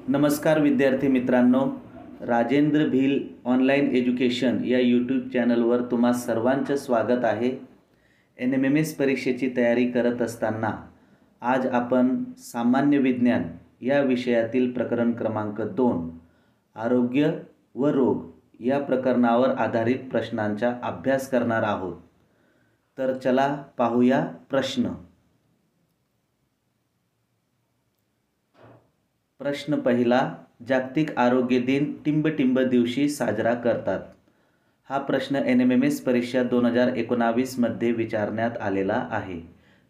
नमस्कार विद्यार्थी मित्रांनो, राजेंद्र भील ऑनलाईन एज्युकेशन या यूट्यूब चॅनलवर तुम्हा सर्वांचं स्वागत आहे। NMMS परीक्षेची तयारी करत असताना आज आपण सामान्य विज्ञान या विषयातील प्रकरण क्रमांक 2 आरोग्य व रोग या प्रकरणावर आधारित प्रश्नांचा अभ्यास करणार आहोत। तर चला पाहूया प्रश्न। प्रश्न पहिला, जागतिक आरोग्य दिन टिंब दिवशी साजरा करतात। हा प्रश्न NMMS परीक्षा 2019 मध्ये विचारण्यात आलेला आहे।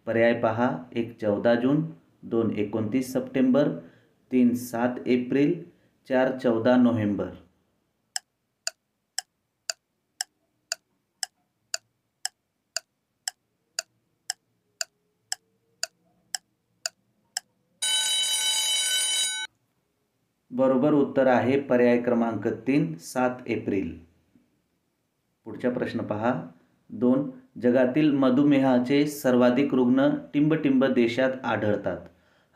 पर्याय पहा, 1 14 जून, 2 29 सप्टेंबर, 3 7 एप्रिल, 4 14 नोव्हेंबर। बरोबर उत्तर आहे पर्याय क्रमांक 3 7 एप्रिल। पुढचा प्रश्न पहा, 2 जगातील मधुमेहाचे सर्वाधिक रुग्ण टिंब देशात आढळतात।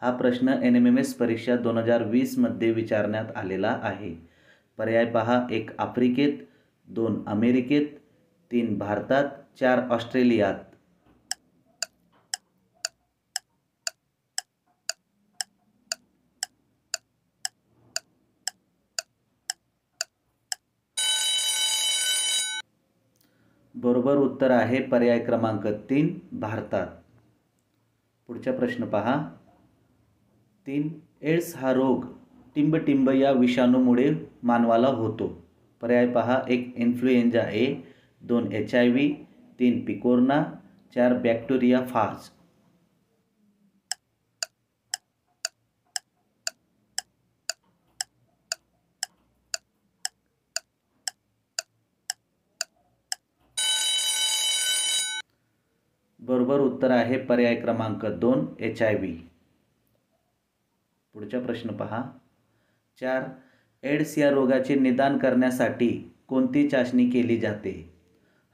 हा प्रश्न NMMS परीक्षा 2020 मध्ये विचारण्यात आलेला आहे। पर्याय पहा, 1 आफ्रिकेत, 2 अमेरिकेत, 3 भारतात, 4 ऑस्ट्रेलियात। बरोबर उत्तर आहे पर्याय क्रमांक 3 भारतात। पुढचा प्रश्न पहा, 3 एड्स हा रोग टिंब या विषाणूमुळे मानवाला होतो। पर्याय पहा, 1 इन्फ्लुएंजा ए, 2 HIV, 3 पिकोरना, 4 बॅक्टेरिया फाज। बरोबर उत्तर आहे पर्याय क्रमांक 2 HIV। पुढचा प्रश्न पहा, 4 एड्स या रोगाचे निदान करण्यासाठी कोणती चाचणी केली जाते।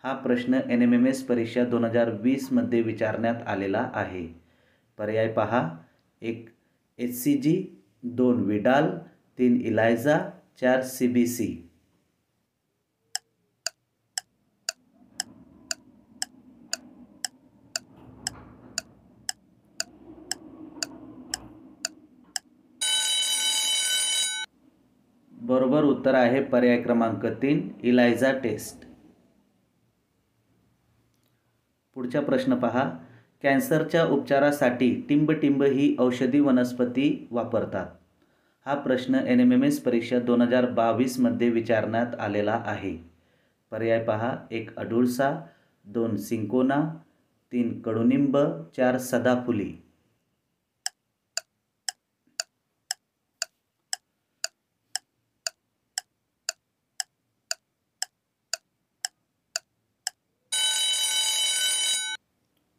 हा प्रश्न NMMS परीक्षा 2020 मध्ये विचारण्यात आलेला आहे। पर्याय पहा, 1 HCG, 2 विडाल, 3 इलायझा, 4 CBC। बरोबर उत्तर आहे पर्याय क्रमांक 3 इलायझा टेस्ट। पुढचा प्रश्न पहा, कॅन्सरच्या उपचारासाठी टिंब ही औषधी वनस्पती वापरतात। हा प्रश्न NMMS परीक्षा 2022 मध्ये विचारण्यात आलेला आहे। पर्याय पहा, 1 अडुळसा, 2 सिंकोना, 3 कडुनिंब, 4 सदाफुली।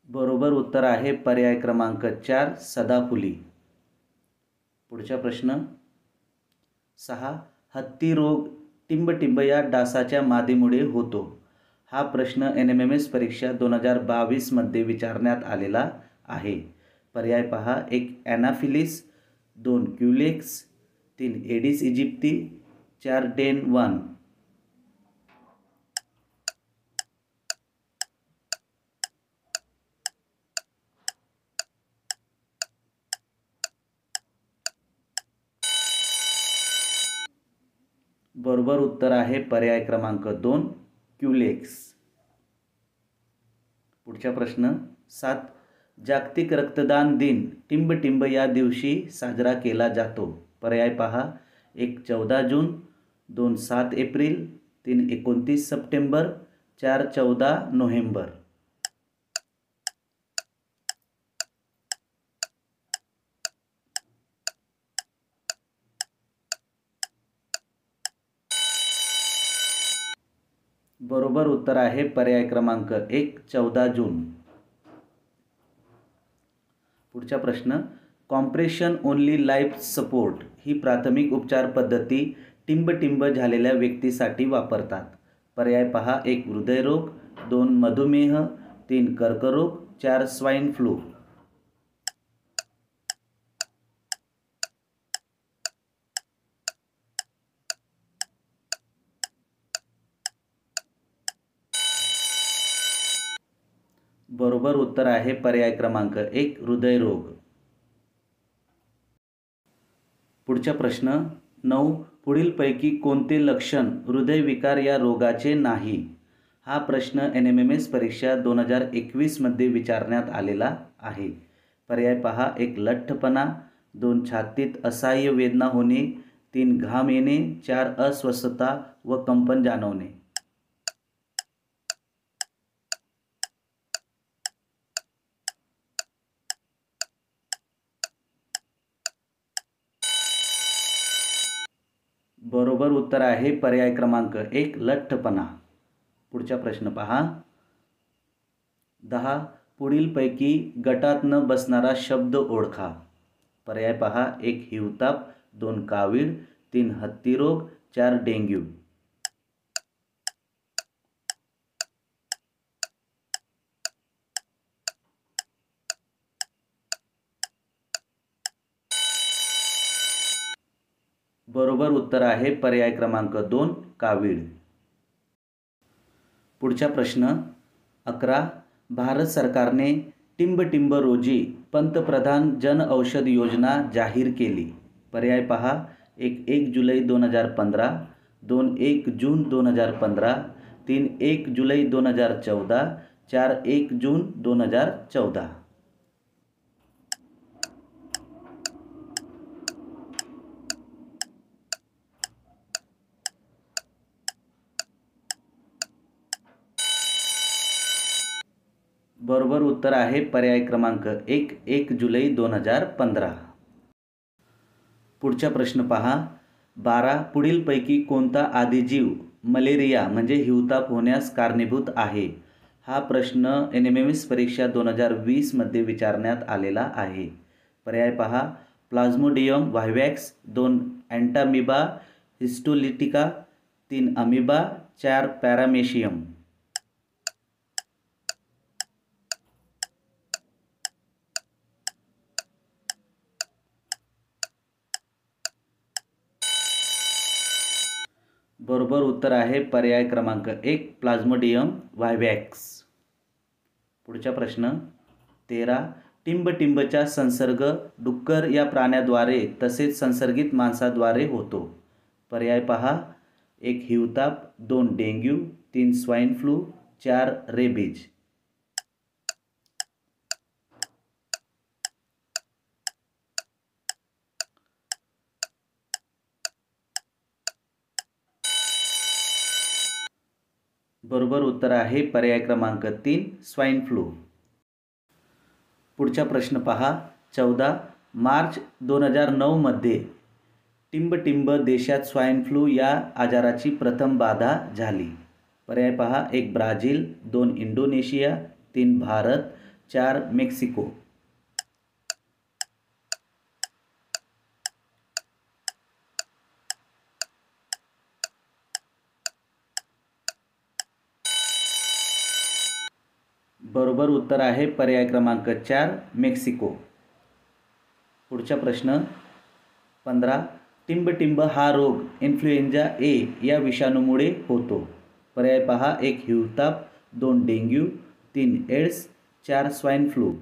बरोबर उत्तर आहे पर्याय क्रमांक 4 सदाफुली। पुढचा प्रश्न 6 हत्ती रोग टिंब या डासाच्या मादीमुळे होतो। हा प्रश्न NMMS परीक्षा 2022 मध्ये विचारण्यात आलेला आहे। पर्याय पहा, 1 ॲनाफिलिस, 2 क्युलेक्स, 3 एडिस इजिप्ती, 4 डेन 1। बरोबर उत्तर आहे पर्याय क्रमांक 2 क्युलेक्स। पुढचा प्रश्न 7 जागतिक रक्तदान दिन टिंब या दिवशी साजरा केला जातो। पर्याय पहा, 1 14 जून, 2 7 एप्रिल, 3 29 सप्टेंबर, 4 14 नोव्हेंबर। बरोबर उत्तर आहे पर्याय क्रमांक 1 14 जून। पुढचा प्रश्न, कॉम्प्रेशन ओनली लाईफ सपोर्ट ही प्राथमिक उपचार पद्धती टिंब झालेल्या व्यक्तीसाठी वापरतात। पर्याय पहा, 1 हृदयरोग, 2 मधुमेह, 3 कर्करोग, 4 स्वाईन फ्लू। बरोबर उत्तर आहे पर्याय क्रमांक 1 हृदयरोग. पुढचा प्रश्न 9. पुढीलपैकी कोणते लक्षण हृदयविकार या रोगाचे नाही? हा प्रश्न NMMS परीक्षा 2021 मध्ये विचारण्यात आलेला आहे. पर्याय पहा. 1 लठ्ठपणा, 2 छातीत असह्य वेदना होणे, 3 घाम येणे, 4 अस्वस्थता व कंपन जाणवणे. बरोबर उत्तर आहे पर्याय क्रमांक 1 लठ्ठपणा. पुढचा प्रश्न पहा. 10. पुढीलपैकी गटात न बसणारा शब्द ओळखा. पर्याय पहा. 1 हिवताप, 2 कावीळ, 3 हत्तीरोग, 4 डेंग्यू. बरोबर उत्तर आहे पर्याय क्रमांक 2 कावीळ. पुढचा प्रश्न 11. भारत सरकारने टिंबटिंब रोजी पंतप्रधान जन औषध योजना जाहीर केली. पर्याय पहा. 1 जुलै 2015, 2 जून 2015, 3 जुलै 2014, 4 जून 2014. बरोबर उत्तर आहे पर्याय क्रमांक 1 जुलै 2015. पुढचा प्रश्न पहा. 12. पुढीलपैकी कोणता आदिजीव मलेरिया म्हणजे हिवताप होण्यास कारणीभूत आहे? हा प्रश्न NMMS परीक्षा 2020 मध्ये विचारण्यात आलेला आहे. पर्याय पहा. Plasmodium vivax, 2 Entamoeba histolytica, 3 Amoeba, 4 Paramecium. बरोबर उत्तर आहे पर्याय क्रमांक 1 प्लाझ्मोडियम व्हायवॅक्स. पुढचा प्रश्न 13. टिंबटिंबचा संसर्ग डुक्कर या प्राण्याद्वारे तसेच संसर्गित माणसाद्वारे होतो. पर्याय पहा. 1 हिवताप, 2 डेंग्यू, 3 स्वाईन फ्लू, 4 रेबीज. बरोबर उत्तर आहे पर्याय क्रमांक 3 स्वाईन फ्लू. पुढचा प्रश्न पहा. 14. मार्च 2009 मध्ये टिंबटिंब देशात स्वाईन फ्लू या आजाराची प्रथम बाधा झाली. पर्याय पहा. 1 ब्राझील, 2 इंडोनेशिया, 3 भारत, 4 मेक्सिको. बरोबर उत्तर आहे पर्याय क्रमांक 4 मेक्सिको. पुढचा प्रश्न 15. टिंबटिंब हा रोग इन्फ्लुएंजा ए या विषाणूमुळे होतो. पर्याय पहा. 1 हिवताप, 2 डेंग्यू, 3 एड्स, 4 स्वाईन फ्लू.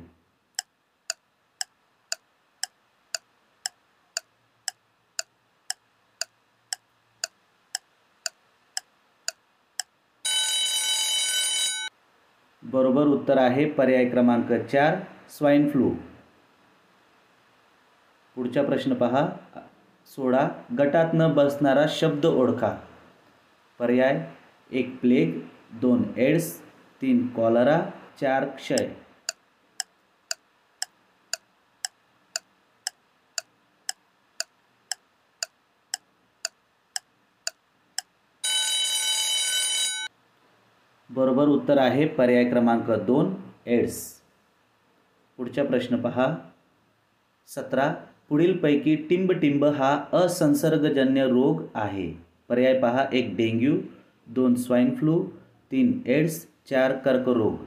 बरोबर उत्तर आहे पर्याय क्रमांक 4 स्वाईन फ्लू. पुढचा प्रश्न पहा. 16. गटात न बसणारा शब्द ओळखा. पर्याय 1 प्लेग, 2 एड्स, 3 कॉलरा, 4 क्षय. बरोबर उत्तर आहे पर्याय क्रमांक 2 एड्स. पुढचा प्रश्न पहा. 17. पुढीलपैकी टिंबटिंब हा असंसर्गजन्य रोग आहे. पर्याय पहा. 1 डेंग्यू, 2 स्वाईन फ्लू, 3 एड्स, 4 कर्करोग.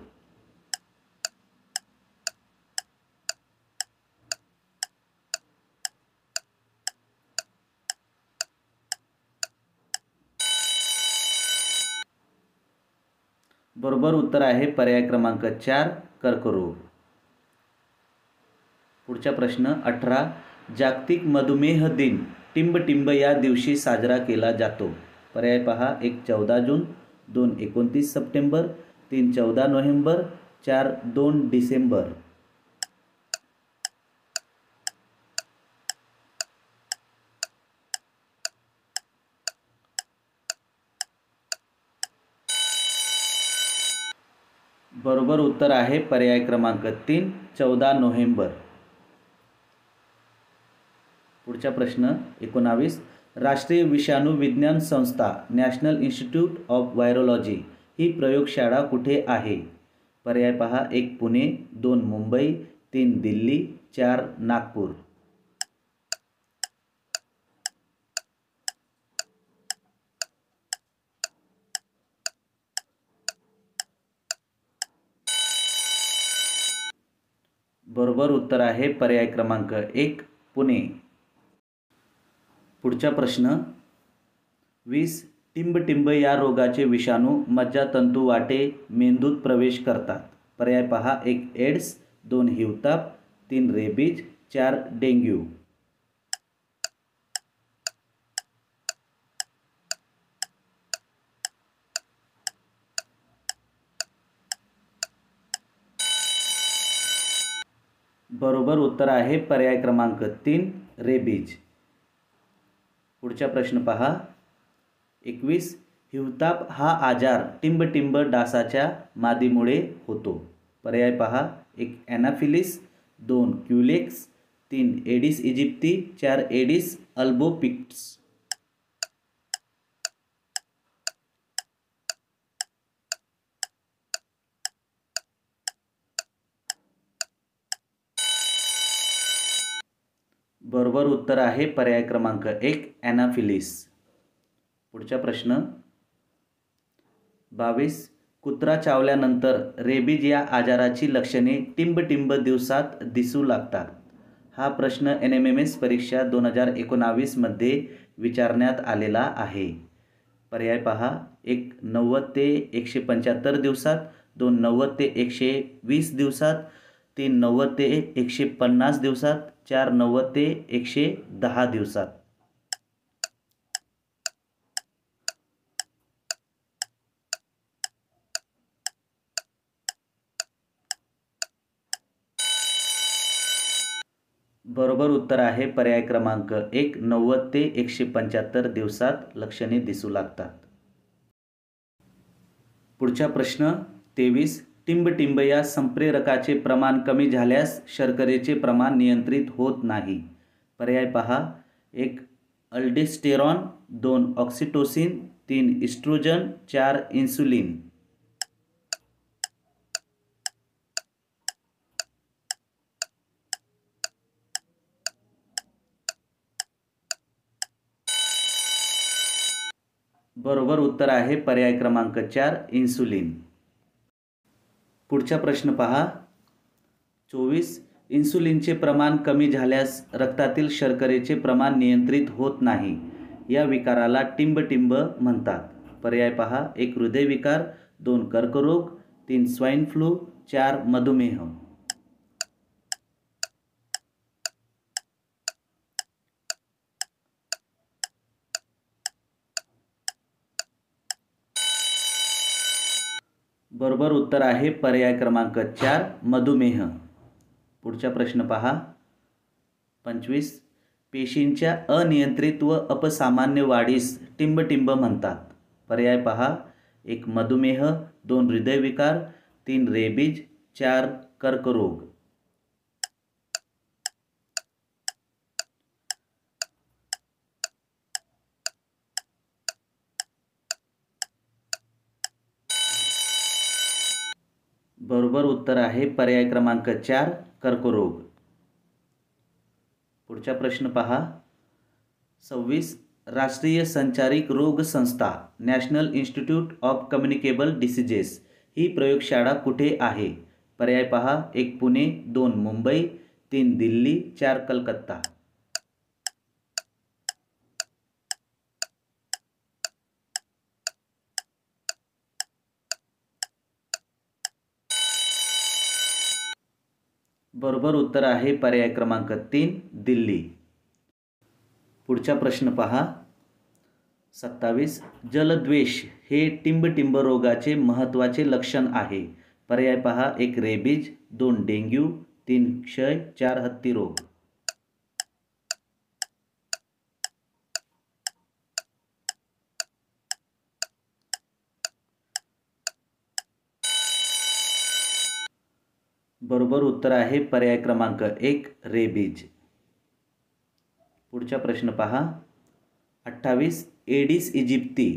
बरोबर उत्तर आहे पर्याय क्रमांक 4 कर्करोग. पुढचा प्रश्न 18. जागतिक मधुमेह दिन टिंबटिंब या दिवशी साजरा केला जातो. पर्याय पहा. 1 14 जून, 2 29 सप्टेंबर, 3 14 नोव्हेंबर, 4 2 डिसेंबर. बरोबर उत्तर आहे पर्याय क्रमांक 3 14 नोव्हेंबर. पुढचा प्रश्न 19. राष्ट्रीय विषाणू विज्ञान संस्था नॅशनल इन्स्टिट्यूट ऑफ व्हायरोलॉजी ही प्रयोगशाळा कुठे आहे? पर्याय पहा. 1 पुणे, 2 मुंबई, 3 दिल्ली, 4 नागपूर. बरोबर उत्तर आहे पर्याय क्रमांक 1 पुणे. पुढचा प्रश्न 20. टिंबटिंब या रोगाचे विषाणू मज्जातंतू वाटे मेंदूत प्रवेश करतात. पर्याय पहा. 1 एड्स, 2 हिवताप, 3 रेबीज, 4 डेंग्यू. बरोबर उत्तर आहे पर्याय क्रमांक 3 रेबीज. पुढचा प्रश्न पहा. 21. हिवताप हा आजार टिंबटिंब डासाच्या मादीमुळे होतो. पर्याय पहा. 1 ॲनाफिलिस, 2 क्युलेक्स, 3 एडिस इजिप्ती, 4 एडिस अल्बोपिक्ट्स. बरोबर उत्तर आहे पर्याय क्रमांक 1 ॲनाफिलिस. पुढचा प्रश्न 22. कुत्रा चावल्यानंतर रेबीज या आजाराची लक्षणे टिंबटिंब दिवसात दिसू लागतात. हा प्रश्न NMMS परीक्षा 2019 मध्ये विचारण्यात आलेला आहे. पर्याय पहा. 1 90 ते 175 दिवसात, 2 90 ते 120 दिवसात, 3 90 ते 150 दिवसात, 4 90 ते 110 दिवसात. बरोबर उत्तर आहे पर्याय क्रमांक 1 90 ते 175 दिवसात लक्षणे दिसू लागतात. पुढचा प्रश्न 23. टिंबटिंब या संप्रेरकाचे प्रमाण कमी झाल्यास शर्करेचे प्रमाण नियंत्रित होत नाही. पर्याय पहा. 1 अल्डोस्टेरॉन, 2 ऑक्सिटोसिन, 3 इस्ट्रोजन, 4 इन्सुलिन. बरोबर उत्तर आहे पर्याय क्रमांक 4 इन्सुलिन. पुढचा प्रश्न पहा. 24. इन्सुलिनचे प्रमाण कमी झाल्यास रक्तातील शर्करेचे प्रमाण नियंत्रित होत नाही. या विकाराला टिंबटिंब म्हणतात. पर्याय पहा. 1 हृदयविकार, 2 कर्करोग, 3 स्वाईन फ्लू, 4 मधुमेह. बरोबर उत्तर आहे पर्याय क्रमांक 4 मधुमेह. पुढचा प्रश्न पहा. 25. पेशींच्या अनियंत्रित व अपसामान्य वाढीस टिंबटिंब म्हणतात. पर्याय पहा. 1 मधुमेह, 2 हृदयविकार, 3 रेबीज, 4 कर्करोग. बरोबर उत्तर आहे पर्याय क्रमांक 4 कर्करोग. पुढचा प्रश्न पहा. 26. राष्ट्रीय संचारिक रोग संस्था National Institute of Communicable Diseases ही प्रयोगशाळा कुठे आहे? पर्याय पहा. 1 पुणे, 2 मुंबई, 3 दिल्ली, 4 कलकत्ता. बरोबर उत्तर आहे पर्याय क्रमांक 3 दिल्ली. पुढचा प्रश्न पहा. 27 जलद्वेष हे टिंबटिंब रोगाचे महत्त्वाचे लक्षण आहे. पर्याय पहा. 1 रेबीज, 2 डेंग्यू, 3 क्षय, 4 हत्ती रोग. बरोबर उत्तर आहे पर्याय क्रमांक 1 रेबीज. पुढचा प्रश्न पहा. 28 एडिस इजिप्ती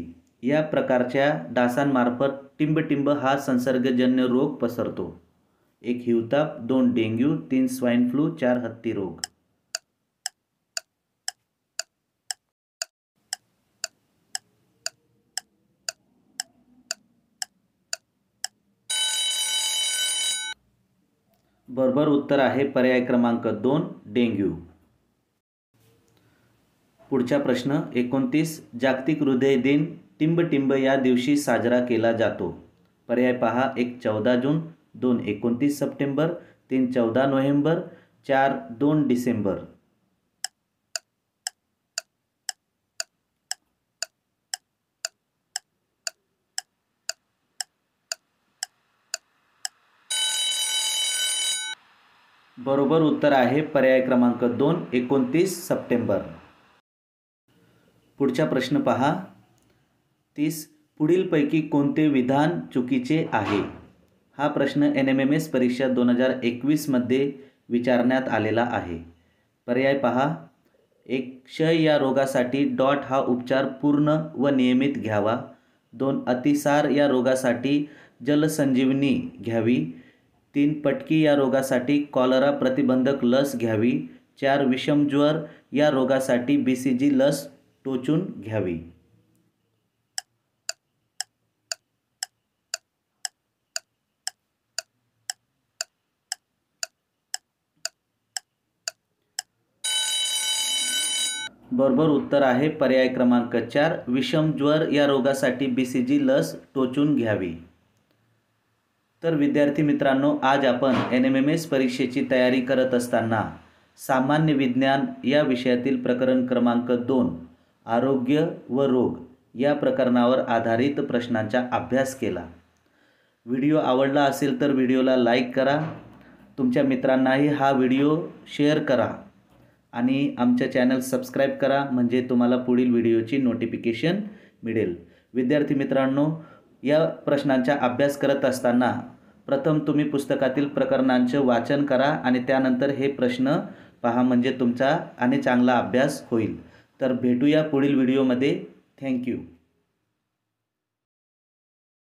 या प्रकारच्या डासांमार्फत टिंबटिंब हा संसर्गजन्य रोग पसरतो. 1 हिवताप, 2 डेंग्यू, 3 स्वाईन फ्लू, 4 हत्ती रोग. बरोबर उत्तर आहे पर्याय क्रमांक 2 डेंग्यू. पुढचा प्रश्न 29 जागतिक हृदय दिन टिंबटिंब या दिवशी साजरा केला जातो. पर्याय पहा. 1 14 जून, 2 29 सप्टेंबर, 3 14 नोव्हेंबर, 4 2 डिसेंबर. बरोबर उत्तर आहे पर्याय क्रमांक 2 29 सप्टेंबर. पुढचा प्रश्न पहा. 30 पुढीलपैकी कोणते विधान चुकीचे आहे. हा प्रश्न NMMS परीक्षा 2021 मध्ये विचारण्यात आलेला आहे. पर्याय पहा. 1 क्षय या रोगासाठी डॉट हा उपचार पूर्ण व नियमित घ्यावा. 2 अतिसार या रोगासाठी जलसंजीवनी घ्यावी. 3 पटकी या रोगासाठी कॉलरा प्रतिबंधक लस घ्यावी. 4 विषमज्वर या रोगासाठी BCG लस टोचून घ्यावी. बरोबर उत्तर आहे पर्याय क्रमांक 4 विषमज्वर या रोगासाठी BCG लस टोचून घ्यावी. तर विद्यार्थी मित्रांनो, आज आपण NMMS परीक्षेची तयारी करत असताना सामान्य विज्ञान या विषयातील प्रकरण क्रमांक 2 आरोग्य व रोग या प्रकरणावर आधारित प्रश्नांचा अभ्यास केला. व्हिडिओ आवडला असेल तर व्हिडिओला लाईक करा, तुमच्या मित्रांनाही हा व्हिडिओ शेअर करा आणि आमच्या चॅनल सबस्क्राईब करा, म्हणजे तुम्हाला पुढील व्हिडिओची नोटिफिकेशन मिळेल. विद्यार्थी मित्रांनो, या प्रश्नांचा अभ्यास करत असताना प्रथम तुम्ही पुस्तकातील प्रकरणांचे वाचन करा आणि त्यानंतर हे प्रश्न पहा, म्हणजे तुमचा आणि चांगला अभ्यास होईल. तर भेटूया पुढील व्हिडिओमध्ये. थँक्यू.